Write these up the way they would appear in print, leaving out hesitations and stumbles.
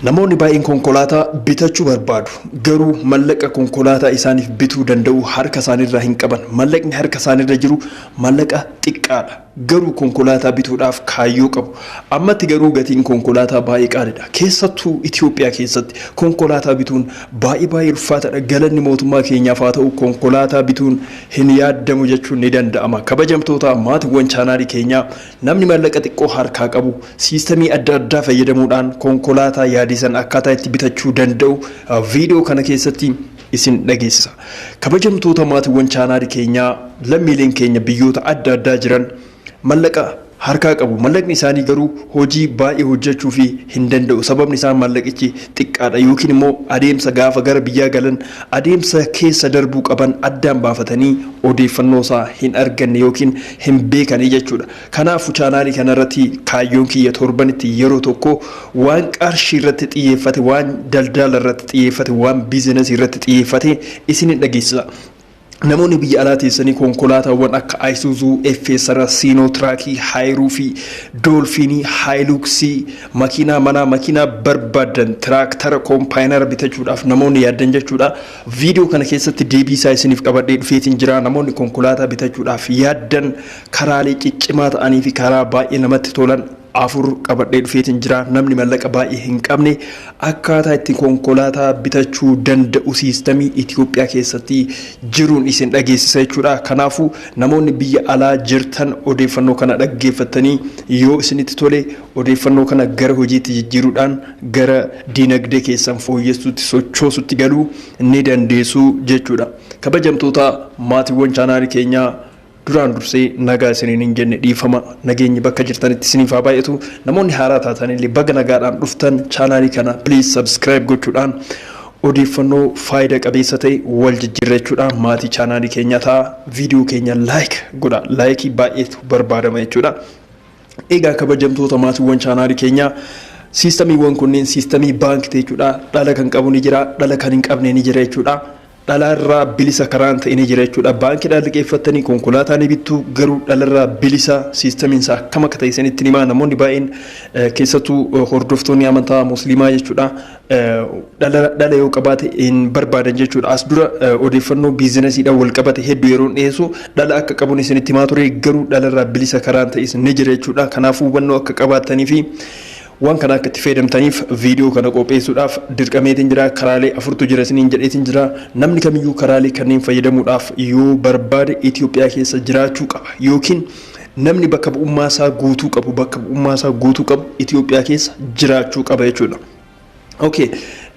Namoonni baay'een konkolaataa bitachuu barbaadu. Garuu mallaqa konkolaataa isaaniif bituu danda'u harka isaaniirraa hin qaban. Mallaqni harka isaaniirra jiru mallaqa xiqqaadha. Garuu konkolaataa bituudhaaf kaayyoo qabu. Ammatti garuu gatiin konkolaataa baay'ee qaaliidha. Keessattuu Itoophiyaa keessatti konkolaataa bituun baay'ee ulfaataadha. Galanni mootummaa keenyaaf haa ta'u konkolaataa bituun hin yaadamu jechuun ni danda'ama. Kabajamtoota maatiiwwan chaanaalii keenyaa namni mallaqa xiqqoo harkaa qabu siistemii adda addaa fayyadamuudhaan konkolaataa yaadisan akkaataa itti bitachuu danda'u viidiyoo kana keessatti isin dhageessisa. Kabajamtoota maatiiwwan chaanaalii keenyaa lammiileen keenya biyyoota adda addaa jiran mallaqa harkaa qabu. Mallaqni isaanii garuu hojii baay'ee hojjechuu fi hin danda'u. Sababni isaa mallaqichi xiqqaadha yookiin immoo adeemsa gaafa gara biyyaa galan adeemsa keessa darbuu qaban addaan baafatanii odeeffannoo isaa hin arganne yookiin hin beekanii jechuudha. Kanaafuu chaanaalii kanarratti kaayyoon kiyya torbanitti yeroo tokko waan qarshii irratti xiyyeeffate, waan daldala irratti xiyyeeffate, waan biizinasii irratti xiyyeeffate isin dhageessisa. Namoonni biyya alaa teessanii konkolaataawwan akka Isuzu, FSR, Sino Traakii, Haayiruufi, Doolfiinii, Haayiluuksii, makiinaa manaa, makiinaa barbaadan, tiraaktara, koompaayinara bitachuudhaaf namoonni yaaddan jechuudha. Viidiyoo kana keessatti deebii isaa isiniif qabadhee dhufeetiin jira. Namoonni konkolaataa bitachuudhaaf yaaddan karaalee ciccimaa ta'anii fi karaa baay'ee namatti tolan afur qabadhee dhufeetiin jira. Namni mallaqa baay'ee hin qabne akkaataa itti konkolaataa bitachuu danda'u siistemii Itoophiyaa keessatti jiruun isin dhageessisa jechuudha. Kanaafuu namoonni biyya alaa jirtan odeeffannoo kana dhaggeeffatanii yoo isinitti tole odeeffannoo kana gara hojiitti jijjiiruudhaan gara diinagdee keessan fooyyessuutti sochoosutti galuu ni dandeessu jechuudha. Kabajamtoota maatiiwwan chaanaalii keenyaa duraan dursee nagaa isiniin hin jenne dhiifama nageenyi bakka jirtanitti isiniif haa baay'atu. Namoonni haaraa taatanillee baga nagaadhaan dhuftan chaanaalii kana please subscribe gochuudhaan odeeffannoo faayidaa qabeessa ta'e wal jijjiirrachuudhaan maatii chaanaalii keenya ta'a. Viidiyoo keenya like godha. Laayikii baay'eetu barbaadama jechuudha. Egaa kabajamtoota maatiiwwan chaanaalii keenyaa siistamiiwwan kunneen siistamii baankii jechuudha. Dhala kan qabu ni jira, dhala kan hin qabne ni jira jechuudha. Dhalarraa bilisa karaan ta'e ni jira jechuudha. Baankiidhaan liqeeffattanii konkolaataa ni bittu garuu dhalarraa bilisa siistamiin isaa akkam akka ta'e isinitti himaa. Namoonni baay'een keessattuu hordoftoonni amantaa musliimaa jechuudha dhala yoo qabaate hin barbaadan jechuudha. As dura odeeffannoo biizinasiidhaan wal qabate hedduu yeroo dhiyeessu dhala akka qabuun isinitti himaa ture garuu dhalarraa bilisa karaan ta'e ni jira jechuudha. Kanaafuu hubannoo akka qabaatanii fi waan kana akka itti fayyadamtaniif viidiyoo kana qopheessuudhaaf dirqameetiin jira. Karaalee afurtu jira isiniin jedheetiin jira. Namni kamiyyuu karaalee kanneen fayyadamuudhaaf yoo barbaade Itoophiyaa keessa jiraachuu qaba yookiin namni bakka bu'ummaa isaa guutuu qabu Itoophiyaa keessa jiraachuu qaba jechuudha. Okay.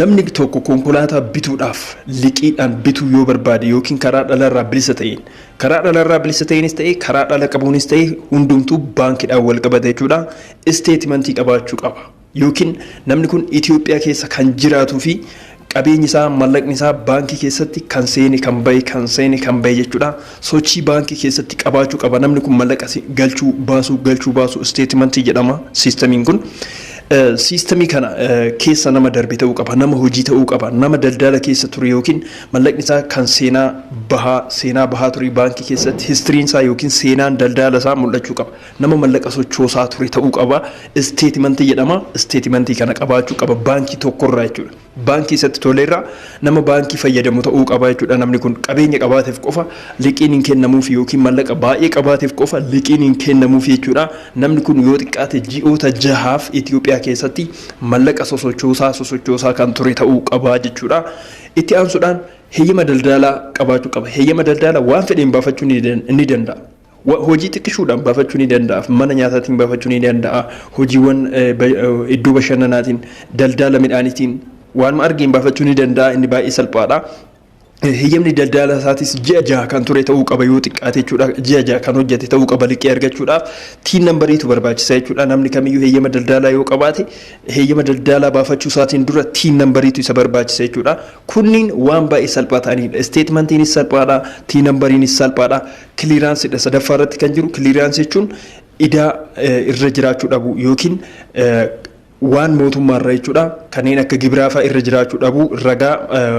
Namni tokko konkolaataa bituudhaaf liqiidhaan bituu yoo barbaade yookiin karaa dhalarraa bilisa ta'eenis ta'e karaa dhala qabuunis ta'e hundumtuu baankiidhaan wal qabate jechuudha. Isteetimentii qabaachuu qaba yookiin namni kun Itoophiyaa keessa kan jiraatuu fi qabeenyi isaa mallaqni isaa baankii keessatti kan seene kan bahe jechuudha. Sochii baankii keessatti qabaachuu qaba. Namni kun mallaqa galchuu baasu isteetimentii jedhama siistamiin kun. Siistemii kana keessa nama darbe ta'uu qaba, nama hojii ta'uu qaba, nama daldala keessa ture yookiin mallaqni isaa kan seenaa bahaa ture baankii keessatti histiriin isaa yookiin seenaan daldala isaa mul'achuu qaba. Nama mallaqa sochoosaa ture ta'uu qaba. Isteetimentii jedhama. Isteetimentii kana qabaachuu qaba baankii tokkorraa jechuudha. Baankii keessatti toleerraa nama baankii fayyadamu ta'uu qaba jechuudha. Namni kun qabeenya qabaateef qofa liqiin hin kennamuuf yookiin mallaqa baay'ee qabaateef qofa liqiin hin kennamuuf jechuudha. Namni kun yoo xiqqaate ji'oota 6 Itoophiyaa keessatti mallaqa sosochoosaa kan ture ta'uu qaba jechuudha. Itti aansuudhaan heeyyama daldalaa qabaachuu qaba. Heeyyama daldalaa waan fedheen baafachuu ni danda'a. Hojii xiqqishuudhaan baafachuu ni danda'a. Mana nyaataatiin baafachuu ni danda'a. Hojiiwwan iddoo bashannanaatiin, daldala midhaaniitiin waan argeen baafachuu ni danda'a. Inni baay'ee salphaadha. Heeyyamni daldala isaatis ji'a 6 kan ture ta'uu qaba yoo xiqqaate jechuudha. Ji'a 6 kan hojjete ta'uu qaba liqii argachuudhaaf. Tiin nambariitu barbaachisa jechuudha. Namni kamiyyuu heeyyama daldalaa yoo qabaate heeyyama daldalaa baafachuu isaatiin dura tiin nambariitu isa barbaachisa jechuudha. Kunniin waan baay'ee salphaa ta'anidha. Isteetimantiinis salphaadha, tiin nambariinis salphaadha. Kiliiraansiidha sadaffaa irratti kan jiru. Kiliiraansi jechuun idaa irra jiraachuu dhabu yookiin waan mootummaarraa jechuudha. Kanneen akka gibiraa fa'aa irra jiraachuu dhabu ragaa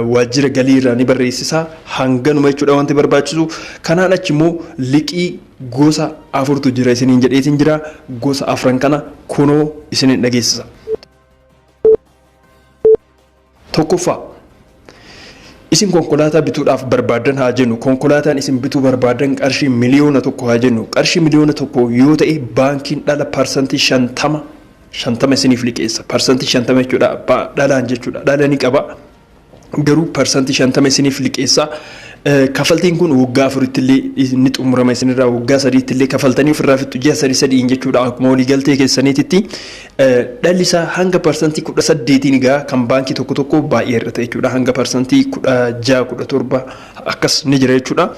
waajjira galii irraa ni barreessisa. Hanganuma jechuudha wanti barbaachisu. Kanaan achi immoo liqii gosa 4tu jira isiniin jedheetiin jira. Gosa 4 kana kunoo isiniin dhageessisa. Tokkoffaa isin konkolaataa bituudhaaf barbaadan haa jennu konkolaataan isin bituu barbaadan qarshii miliyoona tokko haa jennu qarshii miliyoona tokko yoo ta'e baankiin dhala parsantii 50 isiniif liqeessa parsantii 50 jechuudha dhalaan jechuudha dhala ni qaba garuu parsantii 50 isiniif liqeessa. Kafaltiin kun waggaa 4 illee ni xumurama isinirraa waggaa 3 illee kafaltanii ofirraa fixu ji'a 3 jechuudha akkuma walii galtee keessaniitti dhalli isaa hanga parsantii 18 gaa kan baankii tokko baay'ee irra ta'e jechuudha hanga parsantii 16 17 akkas ni jira jechuudha.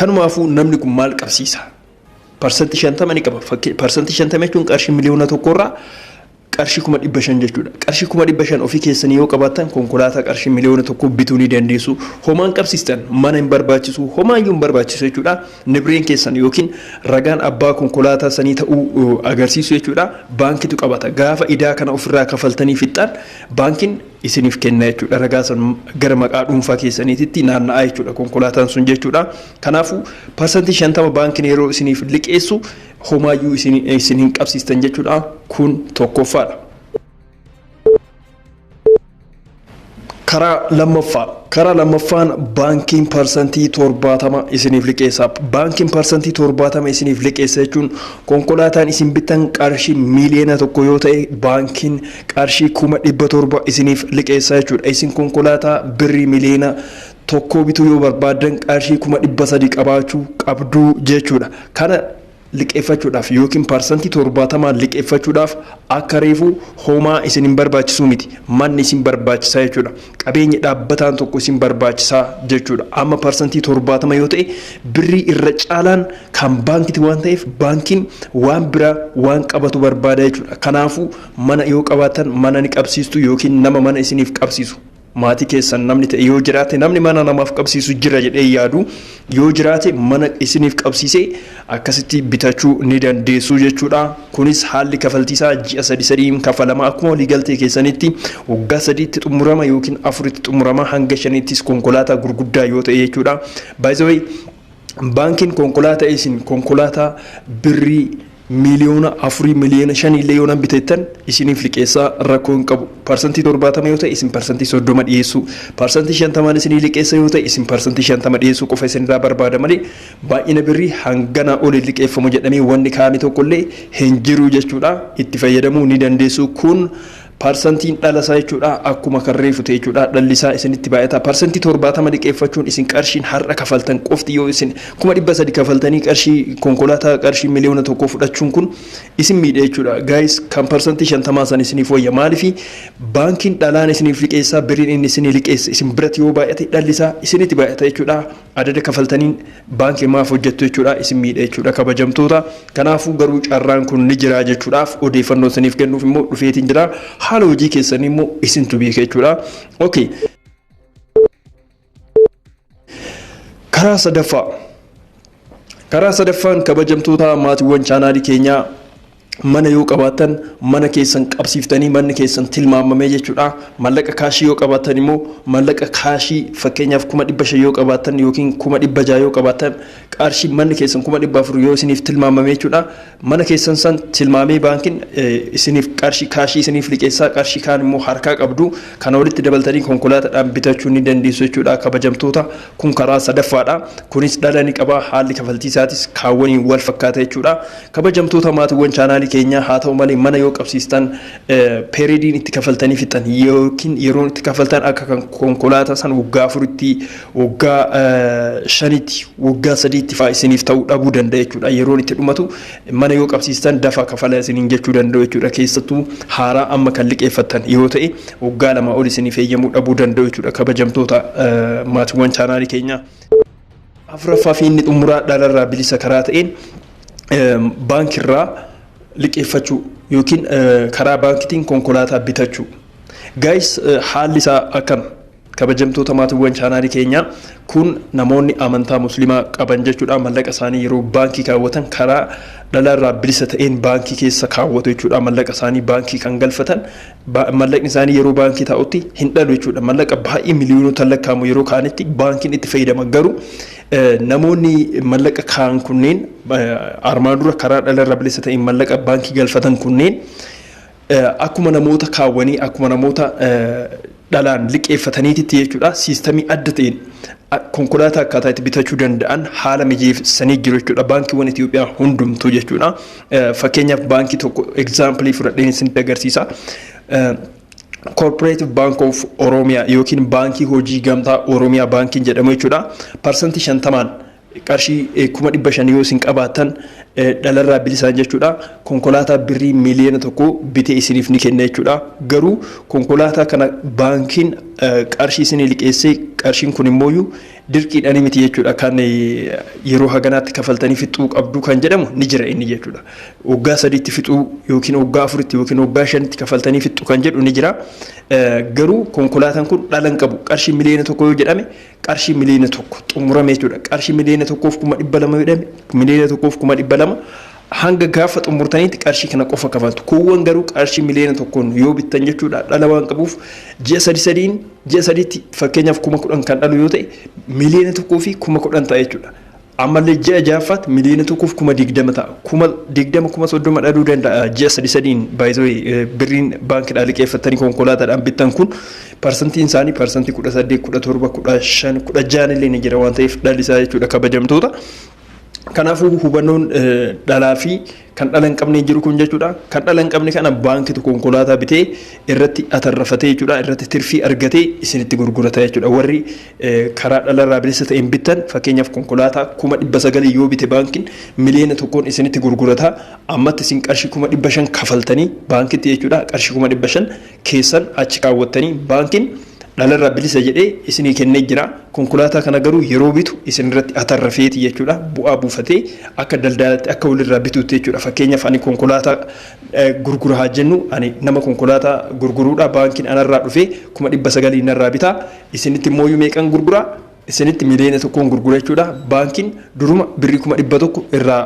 Kanumaafuu namni kun maal qabsiisa parsantii 50 ni qaba parsantii 50 jechuun qarshii miliyoona tokkorraa qarshii 500 jechuudha. Qarshii 500 ofii keessanii yoo qabaatan konkolaataa qarshii miliyoona tokko bituu ni dandeessu. Homaan qabsiistan mana hin barbaachisu, homaayyuu hin barbaachisu jechuudha. Nibreen keessan yookiin ragaan abbaa konkolaataa sanii ta'uu agarsiisu jechuudha. Baankitu qabata. Gaafa idaa kana ofirraa kafaltanii fixxan baankiin isiniif kenna jechuudha. Ragaa san gara maqaa dhuunfaa keessaniitti naanna'aa jechuudha konkolaataan sun jechuudha. Kanaafuu parsantii 50 baankiin yeroo isiniif liqeessu homaayyuu isin hin qabsiistan jechuudha. Kun tokkoffaadha. Karaa lammaffaan baankiin parsantii 70 isiniif liqeessa. Baankiin parsantii 70 isiniif liqeessa jechuun konkolaataan isin bitan qarshii miliyoona tokko yoo ta'e baankiin qarshii 700 isiniif liqeessa jechuudha. Isin konkolaataa birrii miliyoona tokko bituu yoo barbaadan qarshii 300 qabaachuu qabdu jechuudha. Kana liqeeffachuudhaaf yookiin parsantii 70 liqeeffachuudhaaf akka reefu homaa isin hin barbaachisu miti manni isin barbaachisaa jechuudha qabeenyi dhaabbataan tokko isin barbaachisaa jechuudha amma parsantii 70 yoo ta'e birrii irra caalaan kan baankiti waan ta'eef baankiin waan biraa waan qabatu barbaada jechuudha kanaafuu mana yoo qabaatan mana ni qabsiistu yookiin nama mana isiniif qabsiisu maatii keessan namni ta'e yoo jiraate namni mana namaaf qabsiisu jira jedhee yaadu yoo jiraate mana isiniif qabsiisee akkasitti bitachuu ni dandeessu jechuudha kunis haalli kafaltiisaa ji'a 3 kafalama akkuma walii galtee keessanitti waggaa 3tti xumurama yookiin 4tti xumurama hanga 5ttis konkolaataa gurguddaa yoo ta'e jechuudha by the way baankiin konkolaataa isin konkolaataa birrii miliyoona 4 miliyoona 5 illee yoo bitattan isiniif liqeessaa rakkoo hin qabu parsantii 70 yoo ta'e isin parsantii 30 dhiyeessu parsantii 50 isinii liqeessa yoo ta'e isin parsantii 50 dhiyeessu qofa isinirraa barbaada malee baay'ina birrii hangana ol liqeeffamu jedhamee wanni kaa'ame tokkollee hin jiru jechuudha itti fayyadamuu ni dandeessu kun parsantiin dhalasaa jechuudha akkuma karreefu ta'e jechuudha dhallisaa isinitti baay'ata parsantii 70 liqeeffachuun isin qarshiin har'a kafaltan qofti yoo isin 300 kafaltanii qarshii konkolaataa qarshii miliyoona tokko fudhachuun kun isin miidha jechuudha guys kan parsantii 50 san isiniif wayya maaliif baankiin dhalaan isiniif liqeessaa birriin inni isinii liqeessa isin biratti yoo baay'ate dhallisaa isinitti baay'ata jechuudha adada kafaltaniin baankii maaf hojjettu jechuudha isin miidha jechuudha kabajamtoota kanaafuu garuu carraan kun ni jira jechuudhaaf odeeffannoo isiniif kennuuf immoo dhufeetiin jira haala hojii keessanii immoo isintu beeka jechuudha. Okay. Karaa sadaffaan kabajamtoota maatiiwwan chaanaalii keenyaa mana yoo qabaatan mana keessan qabsiiftanii manni keessan tilmaamamee jechuudha mallaqa kaashii yoo qabaatan immoo mallaqa kaashii fakkeenyaaf 500 yoo qabaatan yookiin 600 yoo qabaatan qarshii manni keessan 400 yoo isiniif tilmaamamee jechuudha mana keessan san tilmaamee baankiin isiniif qarshii kaashii isiniif liqeessaa qarshii kaan immoo harkaa qabdu kana walitti dabaltanii konkolaataadhaan bitachuu ni dandeessu jechuudha kabajamtoota kun karaa sadaffaadha kunis dhala ni qaba haalli kafaltiisaatis kaawwanii wal fakkaata jechuudha kabajamtoota maatiiwwan chaanaalii keenya haa ta'u malee mana yoo qabsiistan periodiin itti kafaltanii fixan yookiin yeroon itti kafaltan akka konkolaataa san waggaa 4tti waggaa 5tti waggaa 3tti faa isiniif ta'uu dhabuu danda'a jechuudha yeroon itti dhumatu mana yoo qabsiistan dafaa kafala isiniin jechuu danda'u jechuudha keessattuu haaraa amma kan liqeeffattan yoo ta'e waggaa 2 ol isiniif eeyyamuu dhabuu danda'u jechuudha kabajamtoota maatiiwwan chaanaalii keenya afuraffaa fi inni xumuraa dhalarraa bilisa karaa ta'een baankiirraa liqeeffachuu yookiin karaa baankitiin konkolaataa bitachuu guys haalli isaa akkana kabajamtoota maatiiwwan chaanaalii keenyaa kun namoonni amantaa musliimaa qaban jechuudha mallaqa isaanii yeroo baankii kaawwatan karaa dhalarraa bilisa ta'een baankii keessa kaawwatu jechuudha mallaqa isaanii baankii kan galfatan mallaqni isaanii yeroo baankii taa'utti hin dhalu jechuudha mallaqa baay'ee miliyoonota lakkaa'amu yeroo kaanitti baankiin itti fayyadama garuu namoonni mallaqa kaan kunneen armaan dura karaa dhalarraa bilisa ta'een mallaqa baankii galfatan kunneen akkuma namoota kaawwanii akkuma namoota dhalaan liqeeffataniitti jechuudha siistamii adda ta'een konkolaataa akkaataa itti bitachuu danda'an haala mijeessanii jiru jechuudha baankiiwwan Itoophiyaa hundumtuu jechuudha. Fakkeenyaaf baankii tokko example fudhadheen isinitti agarsiisa. Cooperative Bank of Oromia yookiin baankii hojii gamtaa Oromiyaa baankiin jedhamu jechuudha. Parsantii 50 qarshii 500,000 yoo isin qabaatan dhalarraa bilisaan jechuudha. Konkolaataa birrii miliyoona 1 bitee isiniif ni kenna jechuudha. Garuu konkolaataa kana baankiin qarshii isinii liqeessee qarshiin kun immoo dirqiidhaan miti jechuudha. Kan yeroo haganaatti kafaltanii fixuu qabdu kan jedhamu ni jira inni jechuudha. Waggaa 3tti fixuu yookiin waggaa 4tti yookiin waggaa 5tti kafaltanii fixuu kan jedhu ni jira. Garuu konkolaataan kun dhalan qabu qarshii miliyoona 1 yoo jedhame qarshii miliyoona 1 xumurame jechuudha. Qarshii miliyoona 1,200 yoo jedhame miliyoona 1,200 hanga gaafa xumurtaniitti qarshii kana qofa kafaltu. Kuuwwan garuu qarshii miliyoona 1 yoo bittan jechuudha dhala waan qabuuf ji'a 3tti fakkeenyaaf 10,000 kan dhalu yoo ta'e miliyoona 1 fi 10,000 ta'a jechuudha. Ammallee ji'a 6ffaatti miliyoona 1 fi 20,000 ta'a. 20,000 30 dhaluu danda'a ji'a 3 baay'ee birriin baankiidhaan liqeeffatanii konkolaataadhaan bittan kun parsantiin isaanii parsantii 18, 17, 15, 16 illee ni jira waan ta'eef dhalli isaa jechuudha kabajamtoota. Kanaafuu hubannoon dhalaa fi kan dhala hin qabne jiru kun jechuudha. Kan dhala hin qabne kana baankitu konkolaataa bitee irratti atarrafatee jechuudha. Irratti tirfii argatee isinitti gurgurata jechuudha. Warri karaa dhalarraa bilisa ta'een bittan fakkeenyaaf konkolaataa 900 yoo bite baankiin miliyoona 1 isinitti gurgurata. Ammatti isin qarshii 500 kafaltanii baankitti jechuudha. Qarshii 500 keessan achi kaawwattanii baankiin dhalarraa bilisa jedhee isinii kennee jira. Konkolaataa kana garuu yeroo bitu isin irratti atarrafeeti jechuudha. Bu'aa buufatee akka daldalaatti akka walirraa bituutti jechuudha. Fakkeenyaaf ani konkolaataa gurguraa jennu ani nama konkolaataa gurguruudha baankiin anarraa dhufee 900 narraa bitaa isinitti immoo meeqan gurguraa isinitti miliyoona 1 gurgura jechuudha. Baankiin duruma birrii 100 irraa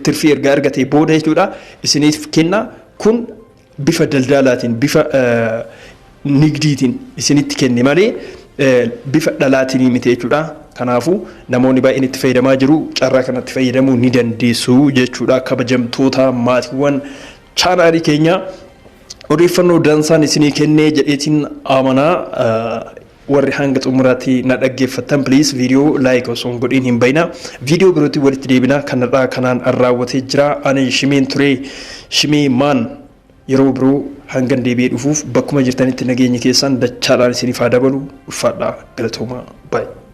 tirfii erga argatee booda jechuudha isiniif kenna. Kun bifa daldalaatiin bifa nigdiitiin isinitti kenne malee bifa dhalaatiin miti jechuudha. Kanaafuu namoonni baay'een itti fayyadamaa jiru. Carraa kanatti fayyadamuu ni dandeessu jechuudha. Kabajamtoota maatiiwwan chaanaalii keenya odeeffannoo dansaan isinii kennee jedheetiin amanaa. Warri hanga xumuraatti na dhaggeeffattan please viidiyoo like osoo hin godhin hin bayna. Viidiyoo birootti walitti deebina kanarraa kanaan raawwatee jira. Ani Shimeen ture Shimee maan yeroo biroo hanga deebi'ee dhufuuf bakkuma jirtanitti nageenya keessan dachaadhaan isiniif haa dabalu. Ulfaadhaa galatoomaa baay'ee.